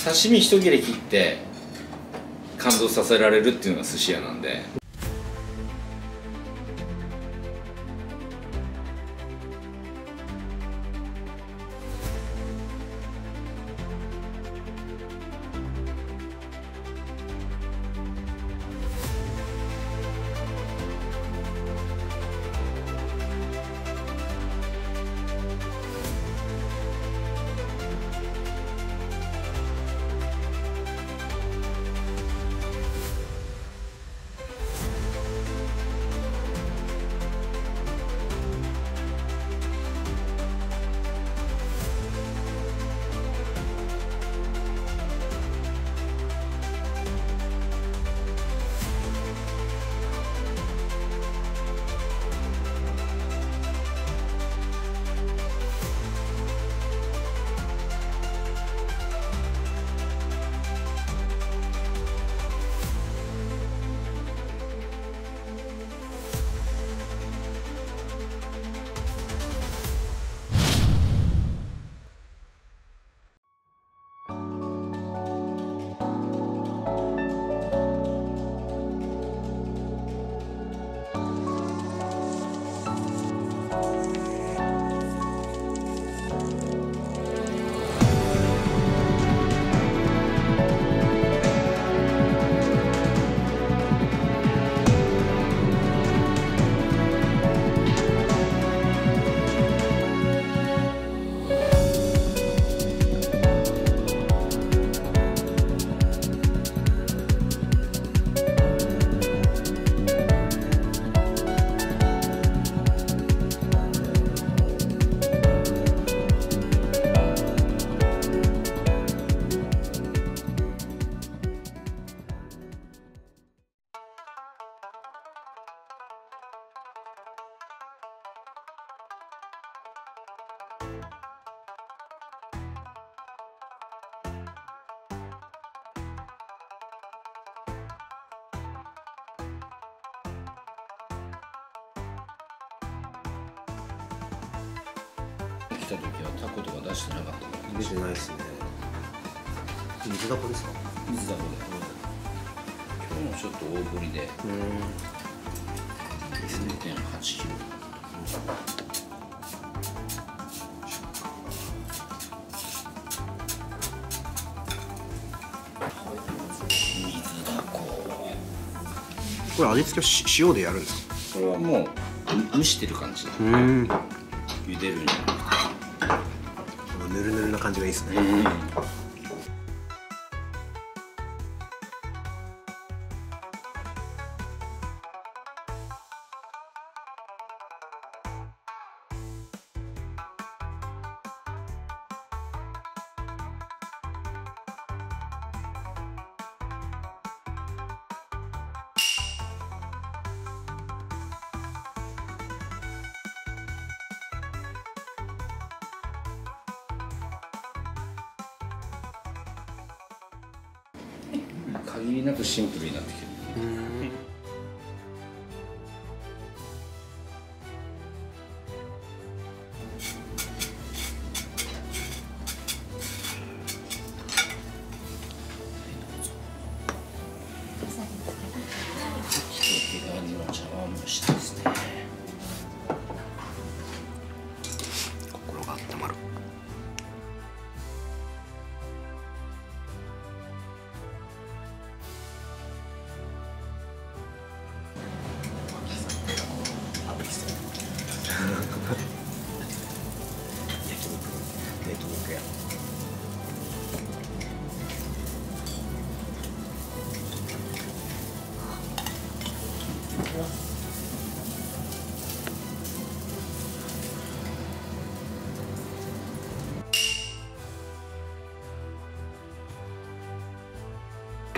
刺身一切れ切って感動させられるっていうのが寿司屋なんで。来た時はタコとか出してなかったから。出てないですね。水だこですか？水だこで。今日もちょっと大ぶりで。2.8キロ。水だこ。これ味付けは塩でやるんですか？これはもう蒸してる感じ。茹でるんじゃなくて。ぬるぬるな感じがいいですね。限りなくシンプルになってきてる。一手がにの茶碗蒸しですね。心が温まる。焼肉屋。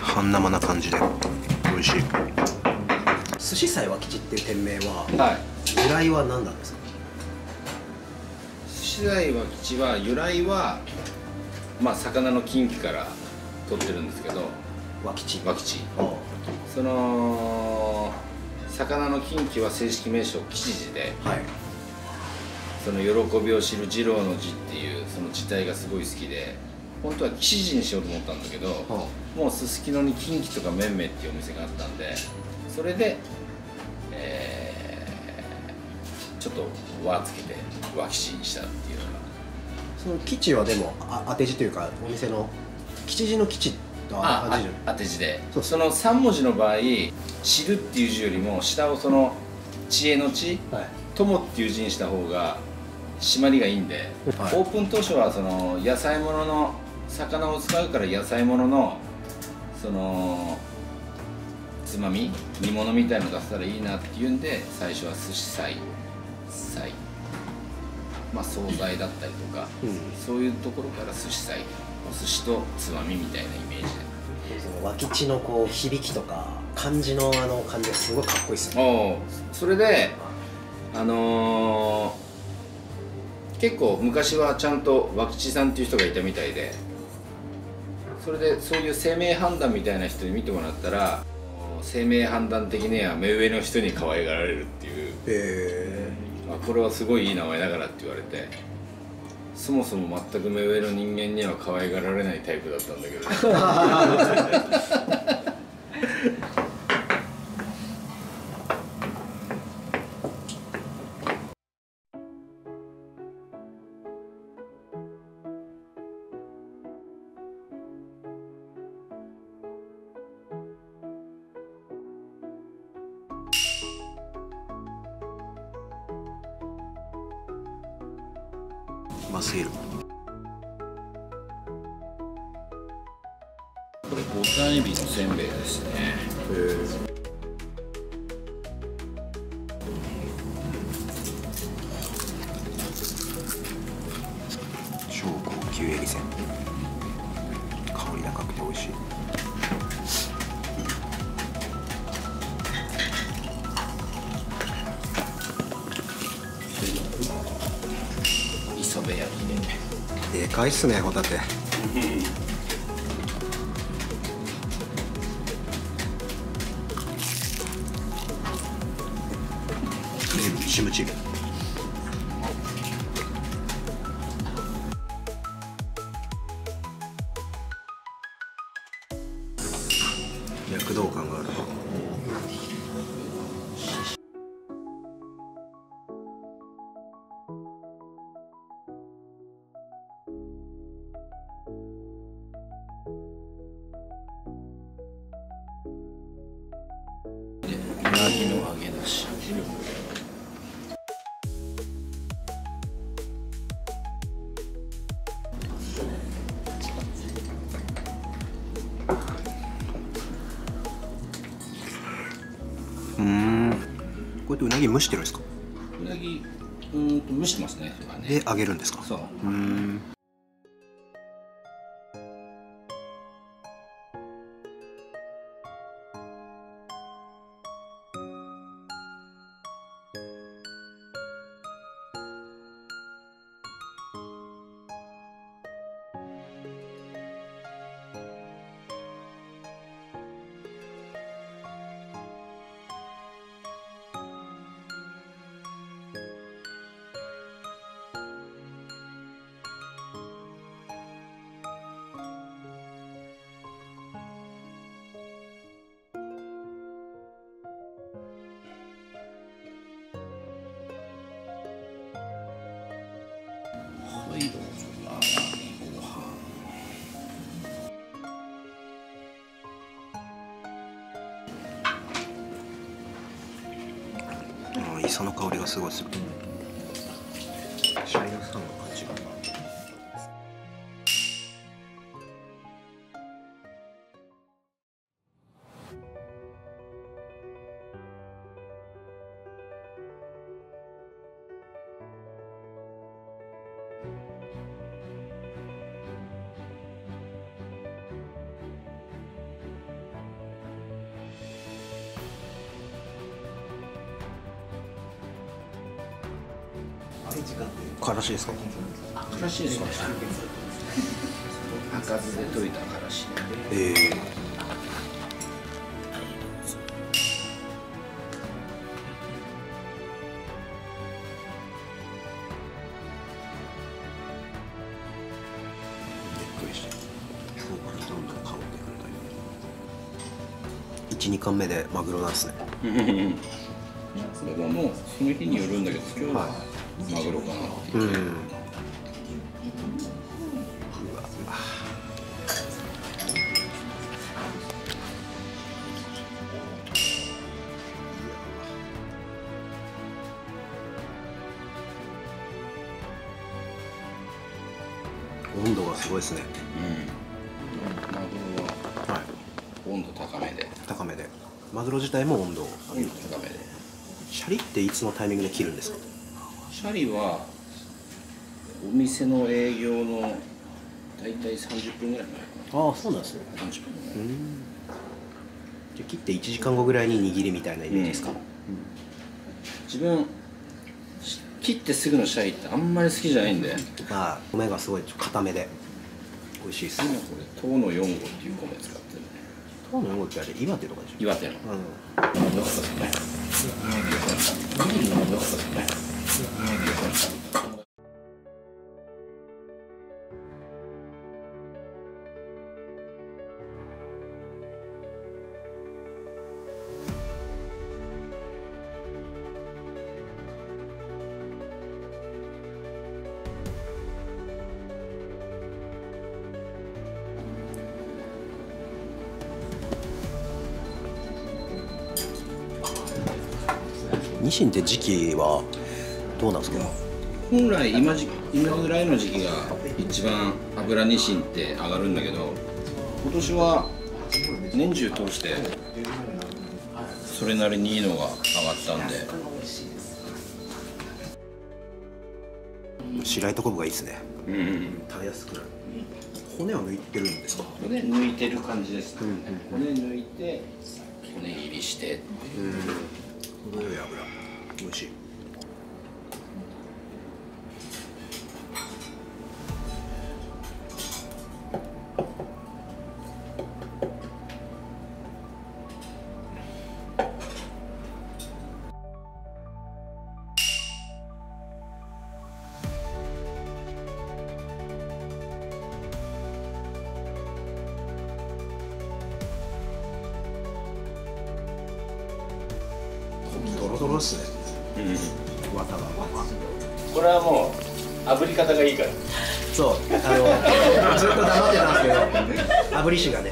半生な感じで美味しい。寿司菜和吉っていう店名は、由来は何なんですか？寿司菜和吉は由来はまあ魚の近畿から取ってるんですけど、和吉。その魚の近畿は正式名称吉次で、その喜びを知る次郎の字っていうその字体がすごい好きで、本当は吉次にしようと思ったんだけど、もうすすきのに近畿とかめんめっていうお店があったんで、それで、ちょっと和つけて和吉にしたっていうのが。その吉はでも当て字というか、お店の吉字の吉と当て字で、その3文字の場合、知るっていう字よりも下をその知恵の知、友っていう字にした方が締まりがいいんで、オープン当初はその野菜物の魚を使うから野菜物のそのつまみ煮物みたいの出せたらいいなっていうんで、最初は寿司菜、まあ惣菜だったりとか、そういうところから寿司菜、お寿司とつまみみたいなイメージで。その和吉のこう響きとか漢字の感じがすごいかっこいいっすね。それで結構昔はちゃんと和吉さんっていう人がいたみたいで、それでそういう生命判断みたいな人に見てもらったら、生命判断的には目上の人に可愛がられるっていう、これはすごいいい名前だからって言われて、そもそも全く目上の人間には可愛がられないタイプだったんだけどうますぎる。これボタンエビのせんべいですね。超高級エビせん、香り高くて美味しい。磯辺焼きでかいっすね、ホタテ。ムチムチ。躍動感がある。うなぎの揚げ出し。こうやってうなぎ蒸してるんですか？うなぎ蒸してますね。で揚げるんですか？そう。はいどうぞ。磯の香りがすごいする。シャインマスカットの感じが。からしですか？からしですね。赤酢で溶いたからし。びっくりした。1、2貫目でマグロなんですね。それはもうその日によるんだけど、今日はマグロかなっていう。温度がすごいですね。マグロは温度高めで。高めで。マグロ自体も温度高めで。シャリっていつのタイミングで切るんですか？シャリはお店の営業のだいたい30分ぐらい前かな。ああ、そうなんですね。30分ぐらい。じゃあ切って1時間後ぐらいに握りみたいなイメージですか？自分切ってすぐのシャリってあんまり好きじゃないんで、まあ米がすごい固めで美味しいです。今これ糖の4号っていう米使ってるね。糖の4号ってあれ岩手とかでしょ？岩手の。ニシンって時期はどうなんですか？本来今ぐらいの時期が一番油ニシンって上がるんだけど、今年は年中通してそれなりにいいのが上がったんで。白糸昆布がいいですね。食べやすくなる。骨は抜いてるんですか？骨抜いてる感じです。骨抜いて骨切りして。程よい油、美味しい。ドロドロですね。綿が。これはもう炙り方がいいから。そう、ずっと黙ってたんですけど、炙り師がね。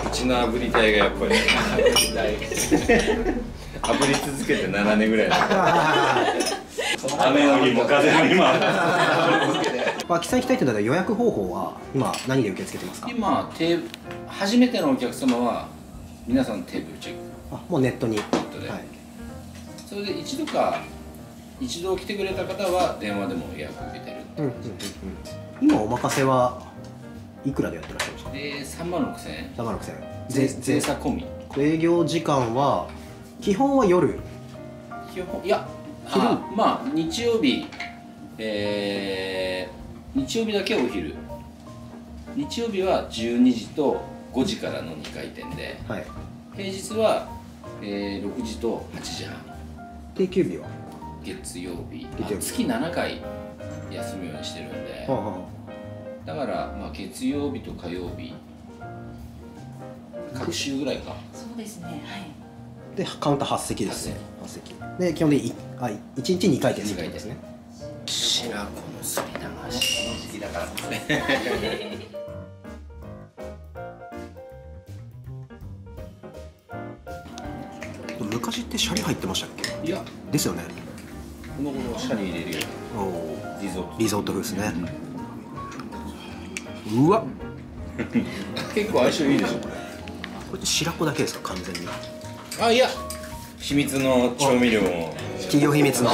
うちの炙り隊がやっぱり炙り続けて7年ぐらい。雨の日も風の日も。秋さん行きたいというのは予約方法は今何で受け付けてますか？今初めてのお客様は皆さんテーブルチェック。もうネットに。ネットで。それで一度来てくれた方は電話でも予約受けてる。今お任せはいくらでやってらっしゃるんですか？36,000円。36,000円。税差込み。営業時間は基本は夜。いや、まあ日曜日だけお昼。日曜日は12時と5時からの2回転で、平日は6時と8時半。定休日は月曜日。月7回休むようにしてるんで、だからまあ月曜日と火曜日各週ぐらいか。そうですね。はい。でカウンター8席ですね。8席で基本で1日2回転するんですね。白子のすり流しの時期だからね。昔ってシャリ入ってましたっけ？いやですよね。この頃はシャリ入れるよ。リゾート風ですね。うわ結構相性いいでしょこれ。これって白子だけですか完全に？いや秘密の調味料も企業秘密の。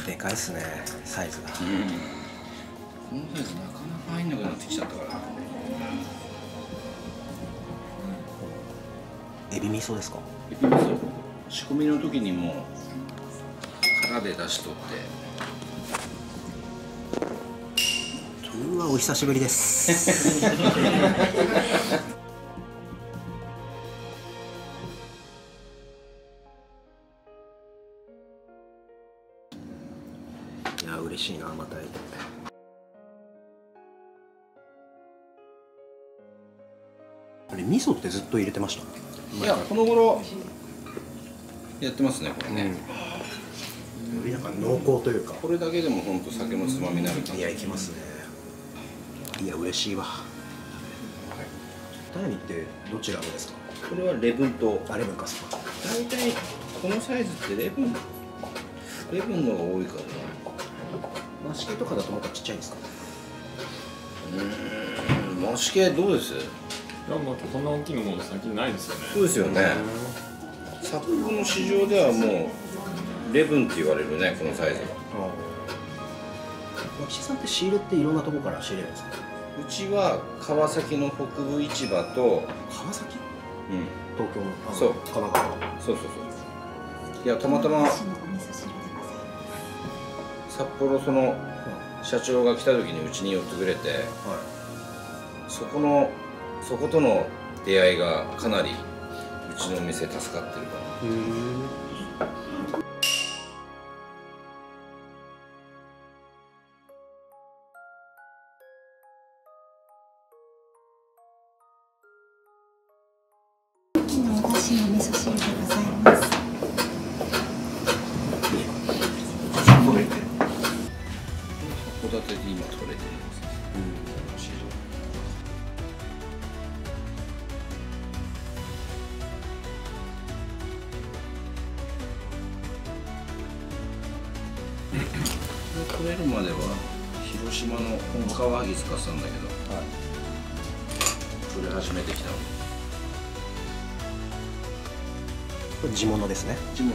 でかいっすねサイズが。このサイズなかなか入んなくなってきちゃったから。エビ味噌ですか？エビ味噌仕込みの時にも中で出しとって。うわ、お久しぶりです。いや、嬉しいな、また。あれ、味噌ってずっと入れてました？いや、この頃やってますね、これね。よりなんか濃厚というか、これだけでも本当酒のつまみになる感じ。いや、いきますね。いや、嬉しいわ。タイミってどちらのですか？これはレブンと。あ、レブンか。大体このサイズってレブンのが多いからね。マシケとかだともっとちっちゃいんですか？マシケどうです？いや、まあそんな大きいのも最近ないですよね。そうですよね。札幌の市場ではもうレブンって言われるね、このサイズが。脇さんって仕入れっていろんなところから仕入れるんですか？うちは川崎の北部市場と。川崎？うん、東京の。そう、神奈川。そう。いや、たまたま札幌、その社長が来た時にうちに寄ってくれて、はい、そことの出会いがかなりうちのお店助かってるから。お出汁の味噌汁でございます。函館で今取れてるんです。取れるまでは広島の本川揚げ使ってたんだけど、はい、取れ始めてきたの。これ地物ですね。地物。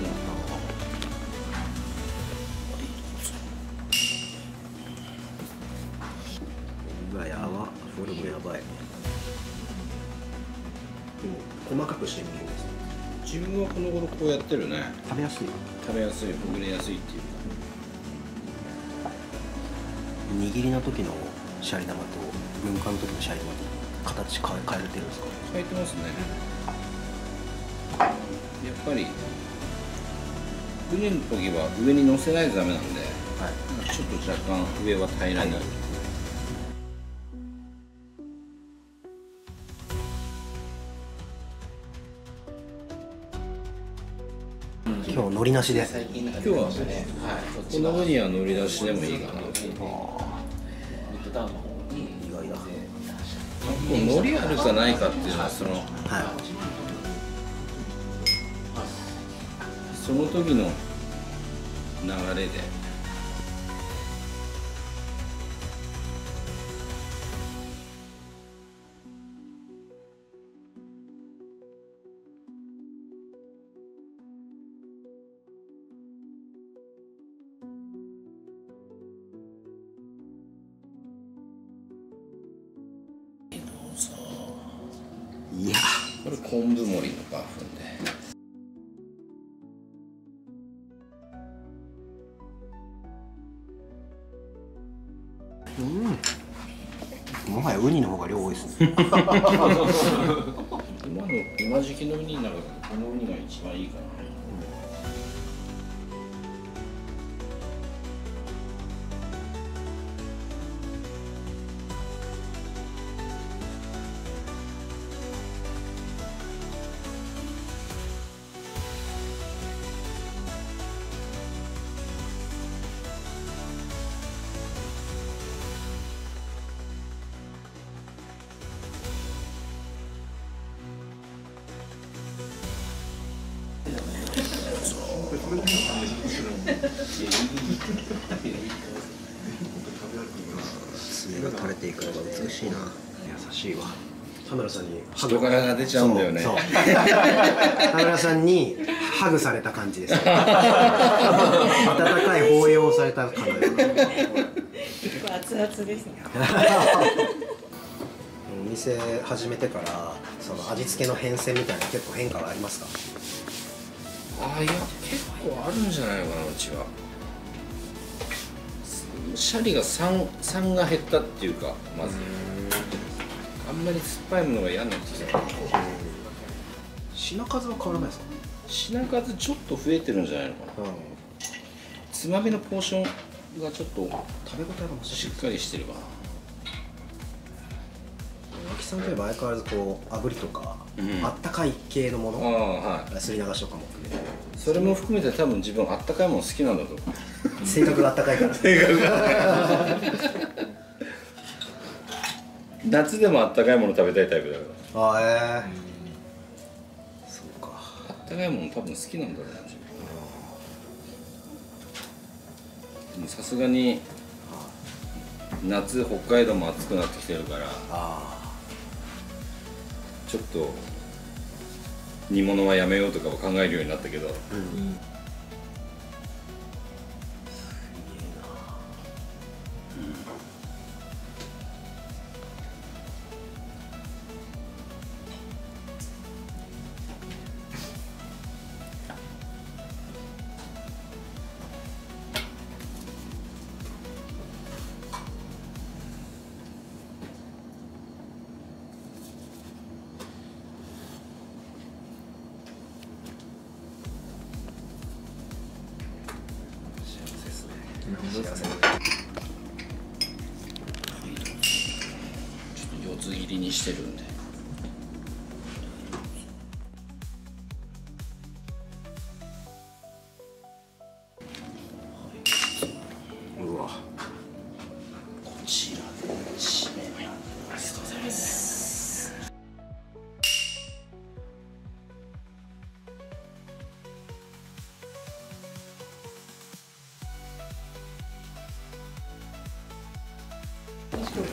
うわ、やば。フォルムやばい。でも細かくしてみるんですね。自分はこの頃こうやってるね。食べやすい。ほぐれやすいっていうか。握りの時のシャリ玉と軍艦の時のシャリ玉と形変えてるんですか？変えてますね。やっぱり船の時は上に乗せないとダメなんで、はい、ちょっと若干上は平らに。今日海苔なしで。今日はこの上には海苔なしでもいいかな。意外だ。もう海苔あるかないかっていうのはその、はい、その時の流れで。いや、これ昆布森のバフンで。もはやウニの方が量多いですね。今時期のウニの中でこのウニが一番いいかな。爪が垂れていくのが美しいな。優しいわ。田村さんに人柄が出ちゃうんだよね。田村さんにハグされた感じです。温かい抱擁をされた感じ。結構熱々ですね。お店始めてからその味付けの変遷みたいな結構変化はありますか？いや結構あるんじゃないのかな、うちは。シャリが酸が減ったっていうか、まずあんまり酸っぱいものが嫌になってきた。品数は変わらないですか？品数ちょっと増えてるんじゃないのかな。つまみのポーションがちょっと食べ応えがしっかりしてるかな。脇さんといえば相変わらずこう炙りとか、あったかい系のもの、すり流しとかも含めて、それも含めて多分自分あったかいもの好きなんだと思う。性格があったかいから。性格が夏でもあったかいもの食べたいタイプだから。そうか。あったかいもの多分好きなんだろうな。でもさすがに夏北海道も暑くなってきてるから、ちょっと煮物はやめようとかは考えるようになったけど、ちょっと四つ切りにしてるんで。うわ、こちらで締めに。ありがとうございます。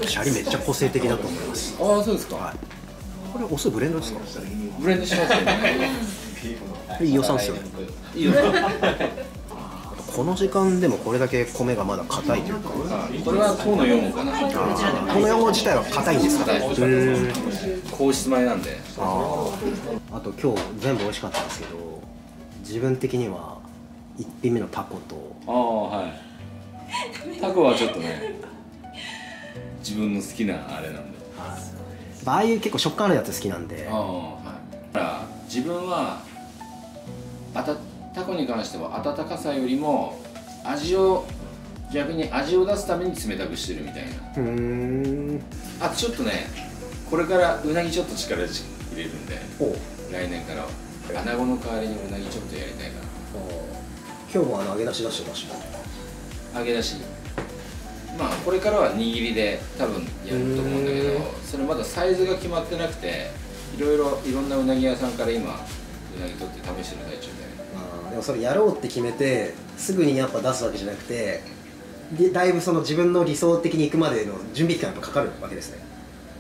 シャリめっちゃ個性的だと思います。ああ、そうですか。はい、これお酢ブレンドですか？ブレンドしますよね。いい予算ですよね。いい予算。この時間でもこれだけ米がまだ硬いというか。これは糖の4号かな。この4号自体は硬いんですか？硬質米なんで。あと今日全部美味しかったんですけど、自分的には1品目のタコと。はい。タコはちょっとね、自分の好きなあれなんで。ああいう結構食感あるやつ好きなんで。だから自分はタコに関しては温かさよりも逆に味を出すために冷たくしてるみたいな。あとちょっとね、これからうなぎちょっと力入れるんで、来年からは穴子の代わりにうなぎちょっとやりたいかな。今日も揚げ出し出してました。揚げ出し、まあこれからは握りで多分やると思うんだけど、それまだサイズが決まってなくて、いろんなうなぎ屋さんから今うなぎ取って試してる最中で。でもそれやろうって決めてすぐにやっぱ出すわけじゃなくて、だいぶその自分の理想的にいくまでの準備期間がかかるわけですね。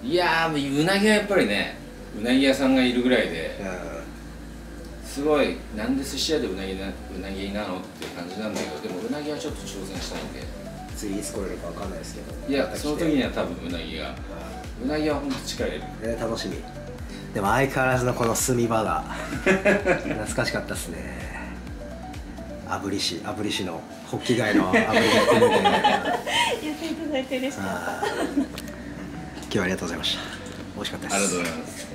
いやー、うなぎはやっぱりね、うなぎ屋さんがいるぐらいで、すごい、なんで寿司屋でうなぎなのっていう感じなんだけど、でもうなぎはちょっと挑戦したいんで、次いつ来れるかわかんないですけど、いや、その時には多分うなぎは本当力入れる。楽しみ。でも相変わらずのこの炭場が懐かしかったですね。炙り師のホッキ貝の炙りがやってるんでやっていただいて嬉しかった。今日はありがとうございました。美味しかったです。ありがとうございます。